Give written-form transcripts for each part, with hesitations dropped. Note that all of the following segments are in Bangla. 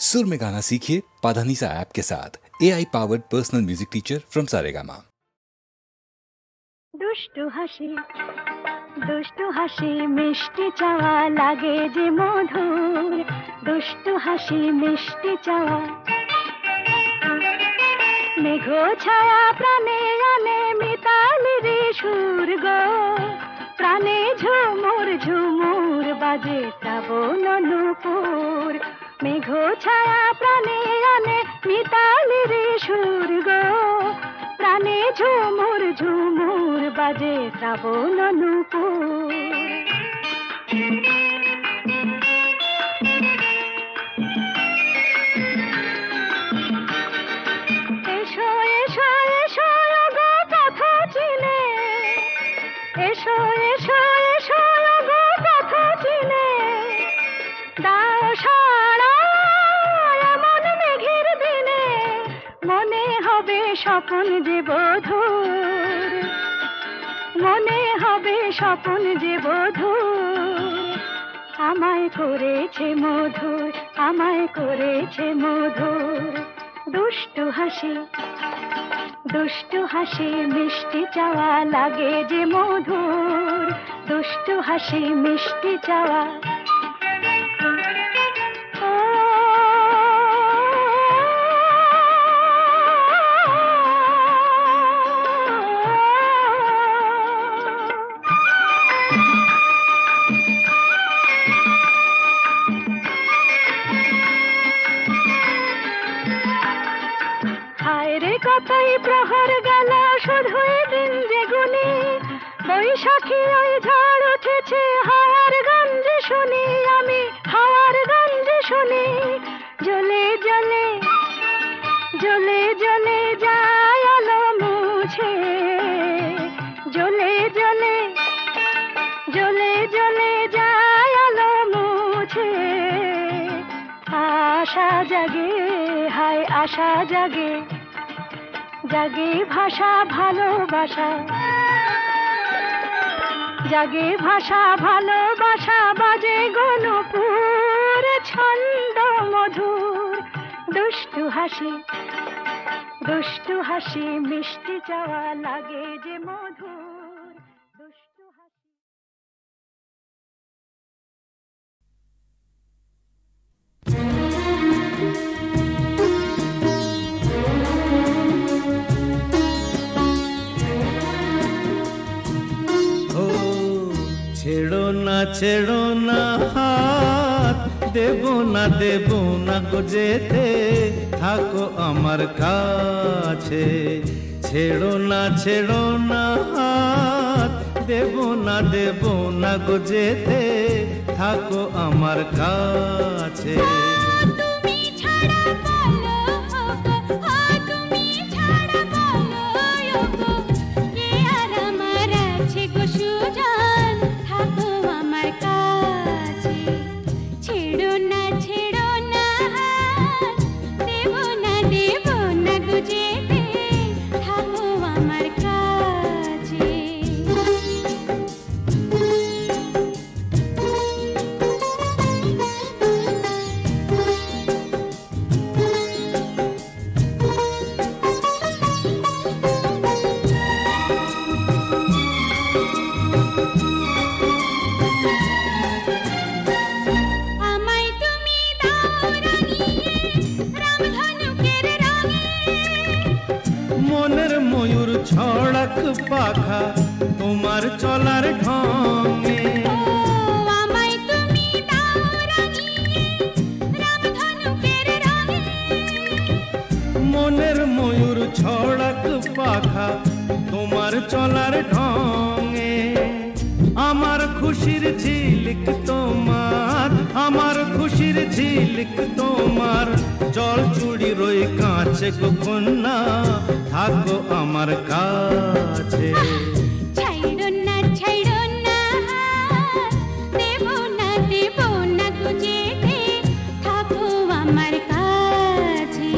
सुर में गाना सीखिए पाधानीसा ऐप के साथ। AI powered personal music teacher from Saregama. दुष्टु हाসি মিষ্টি চাওয়া লাগে যে মধুর, দুষ্টু হাসি মিষ্টি চাওয়া। মেঘ ছায়া প্রাণে আনে মিতালির সুর গো, প্রাণে ঝুমুর ঝুমুর বাজে শ্রাবণ নূপুর। মেঘ ছায়া প্রাণে আনে মিতালির সুর গো, প্রাণে ঝুমুর ঝুমুর বাজে শ্রাবণ নূপুর। এসো এসো এসো গো পথ চিনে, এসো এসো এসো গো পথ চিনে, দাও সাড়া এমন মেঘের দিনে, মনে হবে স্বপন যে বধুর, মনে হবে স্বপন যে বধুর। আমায় করেছে মধুর, আমায় করেছে মধুর। দুষ্টু হাসি মিষ্টি চাওয়া লাগে যে মধুর, দুষ্টু হাসি মিষ্টি চাওয়া। কতই প্রহর গেল শুধুই দিন যে গুনি, বৈশাখী ওই ঝড় উঠেছে হাওয়ার গান যে শুনি, আমি হাওয়ার গান যে শুনি। জ্বলে জ্বলে জ্বলে জ্বলে যায় আলো মুছে, জ্বলে জ্বলে জ্বলে জ্বলে যায় আলো মুছে। আশা জাগে হায় আশা জাগে, জাগে ভাষা ভালোবাসা, জাগে ভাষা ভালোবাসা, বাজে গণপুর ছন্দ মধুর। দুষ্টু হাসি মিষ্টি চাওয়া লাগে যে মধুর, দুষ্টু হাসি। ছেড়ো না হাত, দেব না গো যেতে, থাকো আমার কাছে। ছেড়ো না হাত, দেব না গো যেতে, থাকো আমার কাছে। পাখা তোমার চলার ঢঙে, আমায় তুমি দাও রাঙিয়ে রামধনুকের রঙে। মনের ময়ূর ছড়াক পাখা তোমার চলার ঢঙে। আমার খুশির ঝিলিক তোমার, আমার খুশির ঝিলিক তোমার, জল চুড়ি রই কাছে গো কন্যা, থাকো আমার কাছে। ছাইড়ো না দেব না গো যেতে, থাকো আমার কাছে।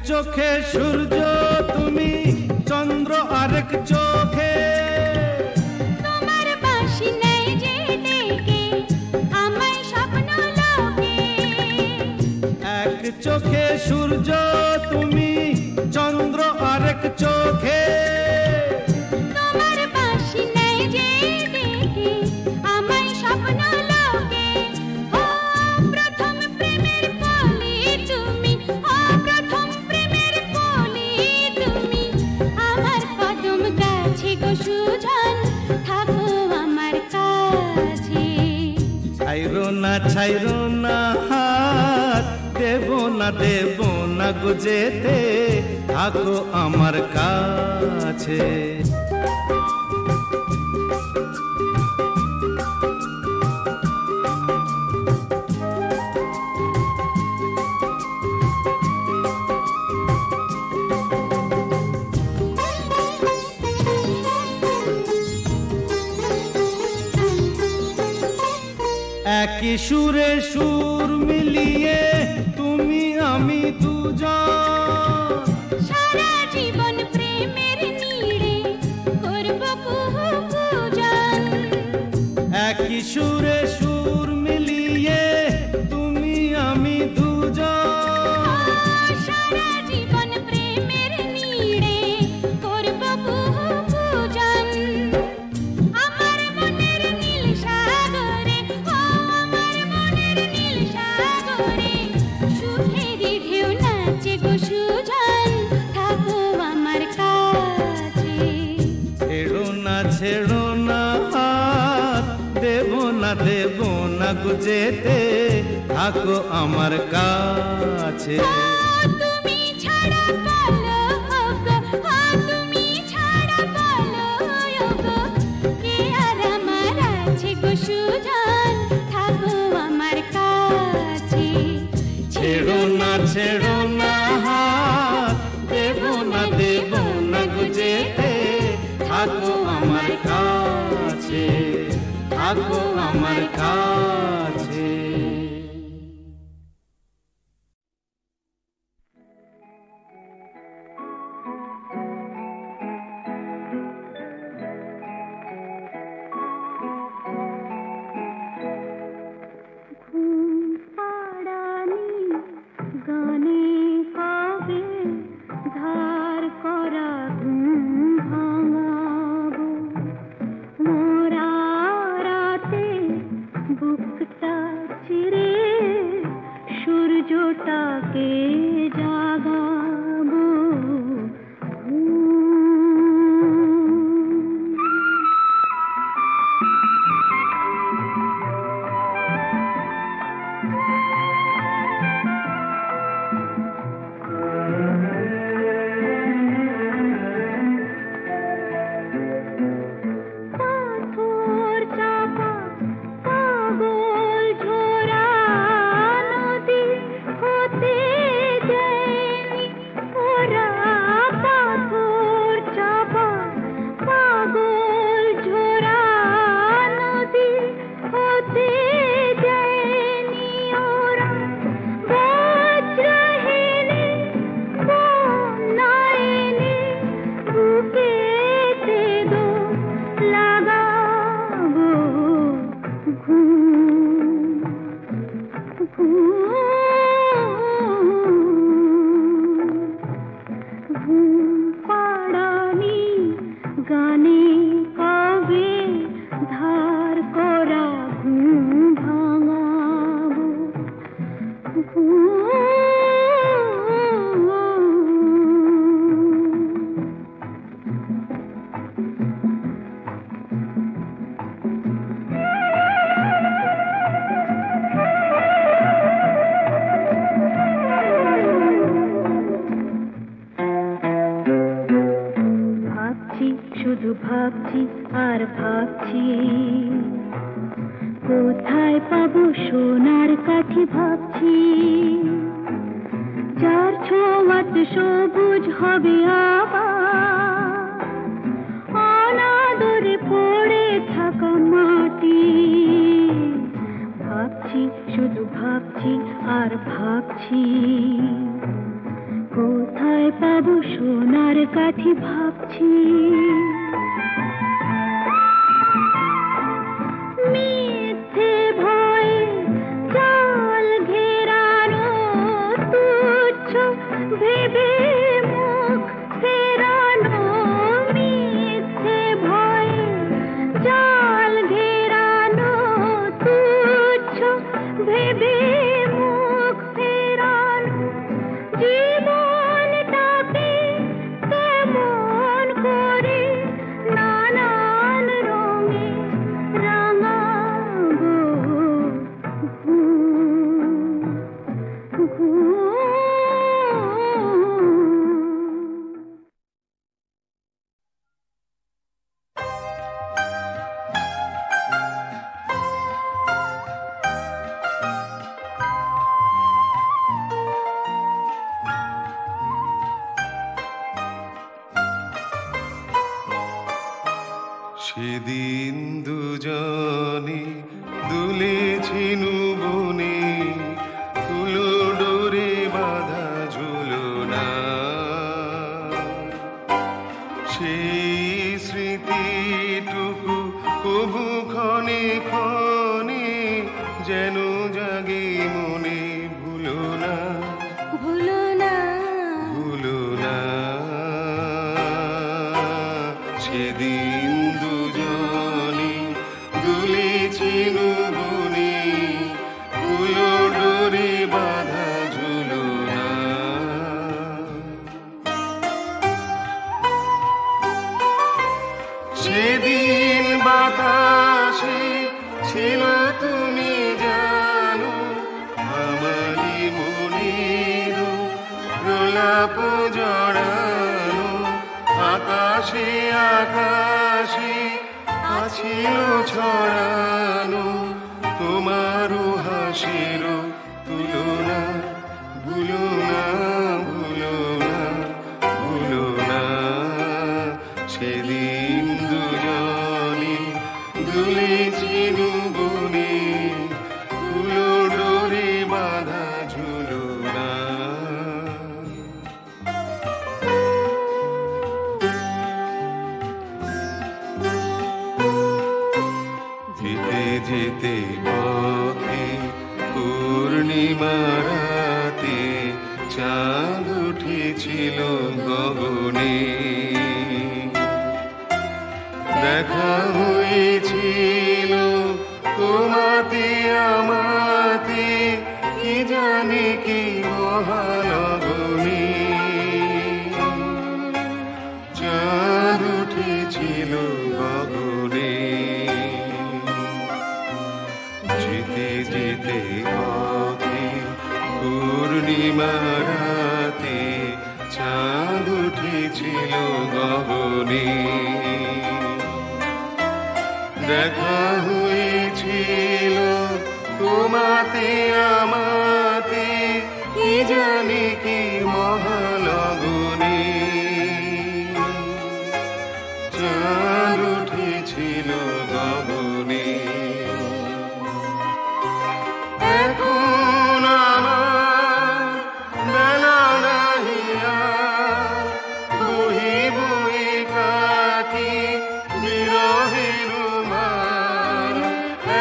চোখে সূর্য তুমি, চন্দ্র আরেক চোখে। তোমার বাঁশি নেই যে ডেকে আমায় স্বপ্ন লোকে। এক চোখে সূর্য তুমি, চন্দ্র আরেক চোখে। তোমার বাঁশি নেই যে ডেকে আমায় স্বপ্ন লোকে। ও প্রথম প্রেমের কলি তুমি, ও প্রথম প্রেমের কলি তুমি। আমার কদম গাছে গো সুজন, থাকো আমার কাছে। ছাইরো না হাত, দেব না গো যেতে, থাকো আমার কাছে। একই সুরে সুর মিলিয়ে তুমি আমি দুজন। সারা জীবন প্রেমের নীড়ে করব কুহু পূজন। একই সুরে সুর মিলিয়ে তুমি আমি দুজন। সারা জীবন প্রেমের নীড়ে করব কুহু পূজন। আমার মনের নীল সাগরে, ও আমার মনের নীল সাগরে, সুখেরই ঢেউ নাচে গো সুজন, থাকো আমার কাছে। ছেড়ো না হাত, দেব না গো যেতে, থাকো আমার কাছে। তুমি ছাড়া বলো গো, তুমি ছাড়া বলো গো, কে আর আমার আছে গো সুজন, থাকো আমার কাছে। ছেড়ো না হাত, দেব না গো যেতে, থাকো আমার কাছে, থাকো আমার কাছে। গানে কবে ধার করা ঘুম ভাঙাবো, মোরা রাতে বুকটা চিরে সূর্যটাকে জাগাবো। পাথর চাপা পাগল ঝোরা নদী হতে দেয়নি ওরা। পাথর চাপা পাগল ঝোরা নদী হতে দেয়নি ওরা। বজ্র হেলে বন্যা এলে বুকেতে দো লাগাবো। ঘুম পাড়ানি গানে কবে ধার করা ঘুম ভাঙাবো। ভাবছি শুধু ভাবছি আর ভাবছি, কোথায় পাবো সোনার কাঠি ভাবছি। যার ছোঁয়াতে সবুজ হবে আবার অনাদরে পড়ে থাকা মাটি। ভাবছি শুধু ভাবছি আর ভাবছি, কোথায় সোনার কাঠি ভাবছি মিথ্যে ভয়ে জাল ঘেরানো তুচ্ছ ভেবে মুখ ফেরানো মিথ্যে ভয়ে জাল ঘেরানো তুচ্ছ ভেবে মুখ ফেরানো জীবনটাকে কেমন করে নানান রঙে রাঙাবো সেদিন দুজনে দুলেছিনু বনে তুলো ডোরে বাঁধা ঝুলনা সেই স্মৃতিটুকু কবু ক্ষণে ক্ষণে যেন জাগে মনে ভুলো না ভুলো না ভুলো না সেদিন দুজনে দুলেছিনু বনে তুলো ডোরে বাঁধা ঝুলনা সেদিন বাতাসে ছিল তুমি জানো আমারই মনের প্রলাপ জড়ানো আকাশে আকাশে আছিল ছড়ানো তোমারও হাসির তুলনা ভুলো না ভুলো না ভুলো না সেদিন দুজনে দুলেছিনু বনে তুলো ডোরে বাঁধা ঝুলনা যেতে যেতে পথে পূর্ণিমা রাতে চাঁদ উঠেছিল গগনে দেখা হয়েছিল তোমাতে আমাতে কি জানে কি মহালগনে চাঁদ উঠেছিল গগনে যেতে যেতে পথে পূর্ণিমা রাতে চাঁদ উঠেছিল গগনে দেখা হয়েছিল তোমাতে আমাতে কি জানি কি মহালগনে চাঁদ উঠেছিল গগনে এখন আমার বেলা নাহি আর বহি বহি কাটি বিরহের মার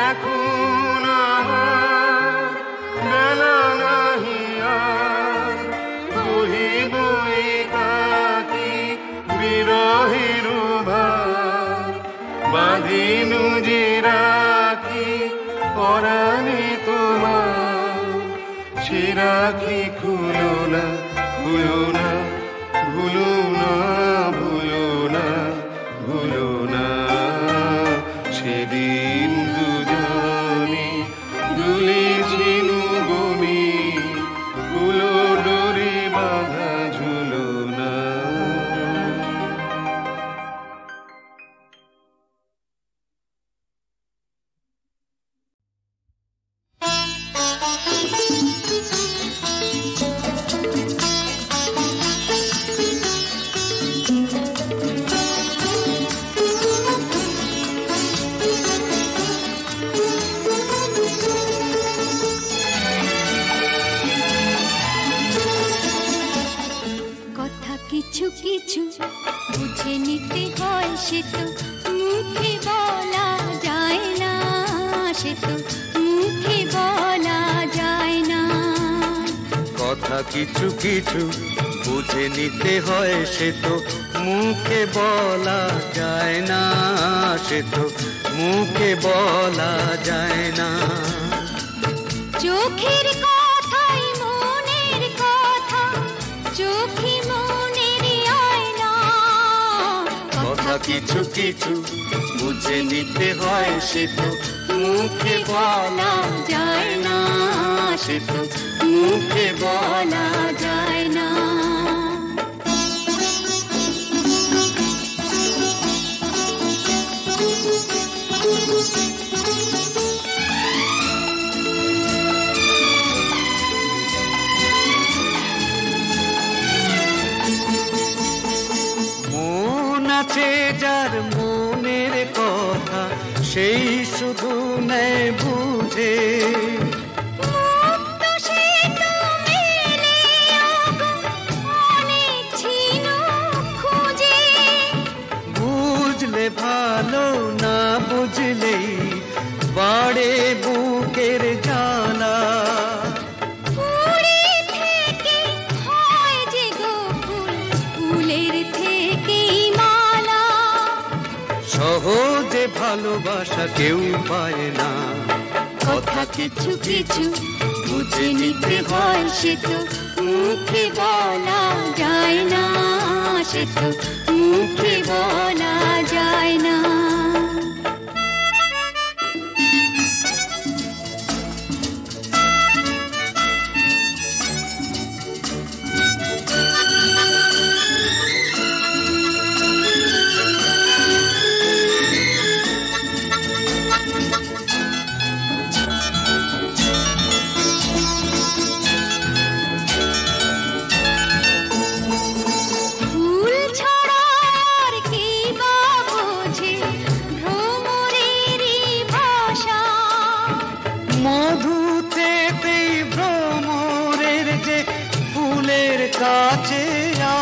এখন আমার বেলা নাহি আর বহি বহি কাটি বিরহের ভার বাঁধিনু যে রাখি পরাণে তোমার সে রাখি খুলো না ভুলো না ভুলো না ভুলো না ভুলো না সেদিন দুজনে দুলেছিনু বনে তুলো ডোরে বাঁধা ঝুলনা কথা কিছু কিছু বুঝে নিতে হয়, সে তো মুখে বলা যায় না, সে তো মুখে বলা যায় না। চোখের কথাই মনের কথা, চোখে মনের আয়না। কথা কিছু কিছু বুঝে নিতে হয়, সে তো মুখে বলা যায় না, সে তো মুখে বলা যায় না। মন আছে যার মনের কথা, সেই শুধু নেয় বুঝে। বুঝলে ভালো, না বুঝলেই বাড়ে বুকের জ্বালা। সহজে ভালোবাসা কেউ পায় না। কথা কিছু কিছু বুঝে নিতে হয়, সে তো মুখে বলা যায় না, সে তো মুখে বলা যায় না। কাছে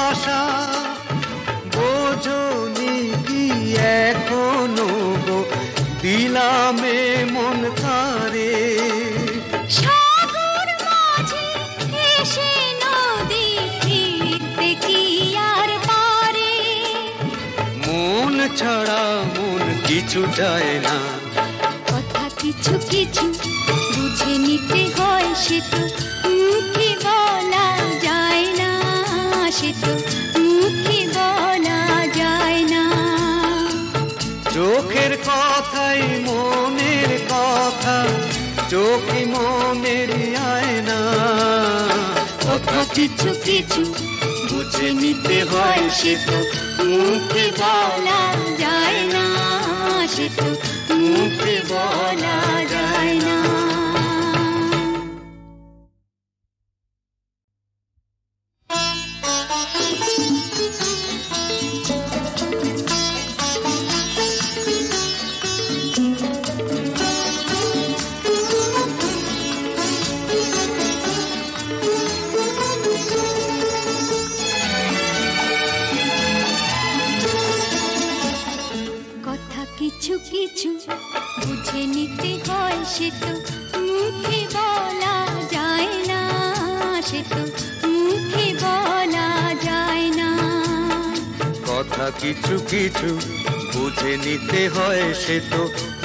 আসা বোঝনি কি এখনো গো, দিলামে মন তারে। সাগর মাঝে এসে নদী ফিরতে কি আর পারে। মন ছাড়া মন কিছু যায় না। কথা কিছু কিছু বুঝে নিতে হয়, সে তো মুখে বলা যায় না, সে তো মুখে বলা যায় না। চোখের কথাই মনের কথা, চোখে মনের আয়না। কথা কিছু কিছু বুঝে নিতে হয়, সে তো মুখে বলা যায় না, সে তো মুখে বলা যায় না। কিছু কিছু বুঝে নিতে হয়, সে তো মুখে বলা যায় না, সে তো মুখে বলা যায় না। কথা কিছু কিছু বুঝে নিতে হয়, সে তো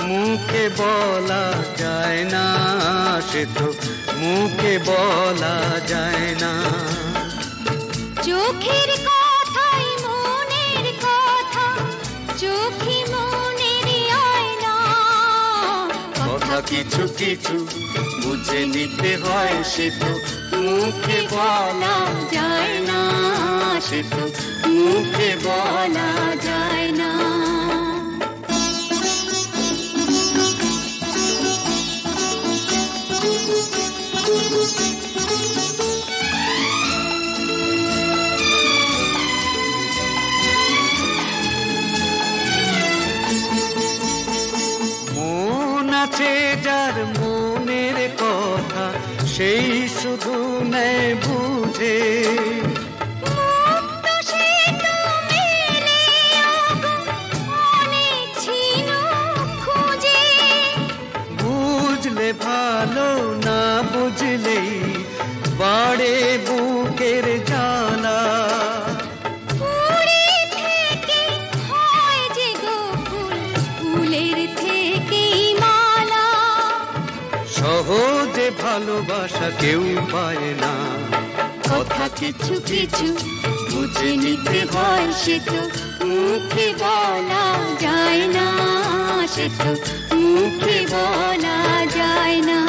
মুখে বলা যায় না, সে তো মুখে বলা যায় না। চোখের কথাই মনের কথা, চোখে মনের আয়না। কথা কিছু কিছু বুঝে নিতে হয়, সে তো মুখে বলা যায় না, সে তো মুখে বলা যায় না। মন আছে যার মনের কথা, সেই শুধু নেয় বুঝে। বুঝলে ভালো, না বুঝলেই বাড়ে ভালোবাসা কেউ পায় না। কথা কিছু কিছু বুঝে নিতে হয়, সে তো মুখে বলা যায় না, সে তো মুখে বলা যায় না।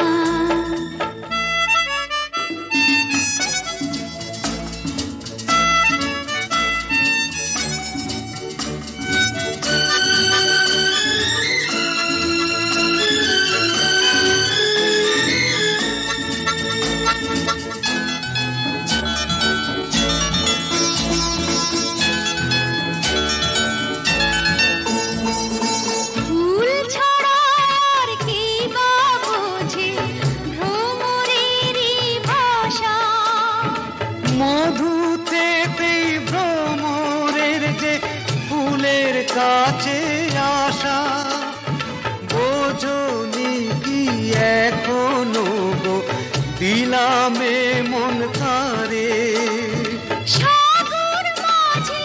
কাছে আসা বোঝনি কি এখনো গো দিলামে মন তারে। সাগর মাঝে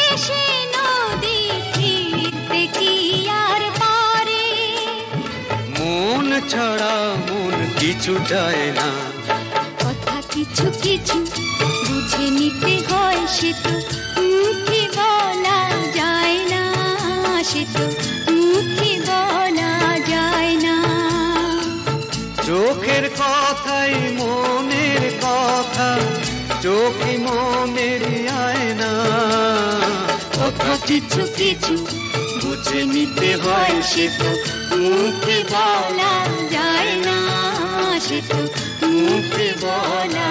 এসে নদী ফিরতে কি আর পারে, মন ছাড়া মন কিছু চায় না। কথা কিছু কিছু বুঝে নিতে হয়, সে তো মুখে বলা যায় না, সে তো মুখে বলা যায় না। চোখের কথাই মনের কথা, চোখে মনের আয়না। কথা কিছু কিছু বুঝে নিতে হয়, সে তো মুখে বলা যায় না, সে তো মুখে বলা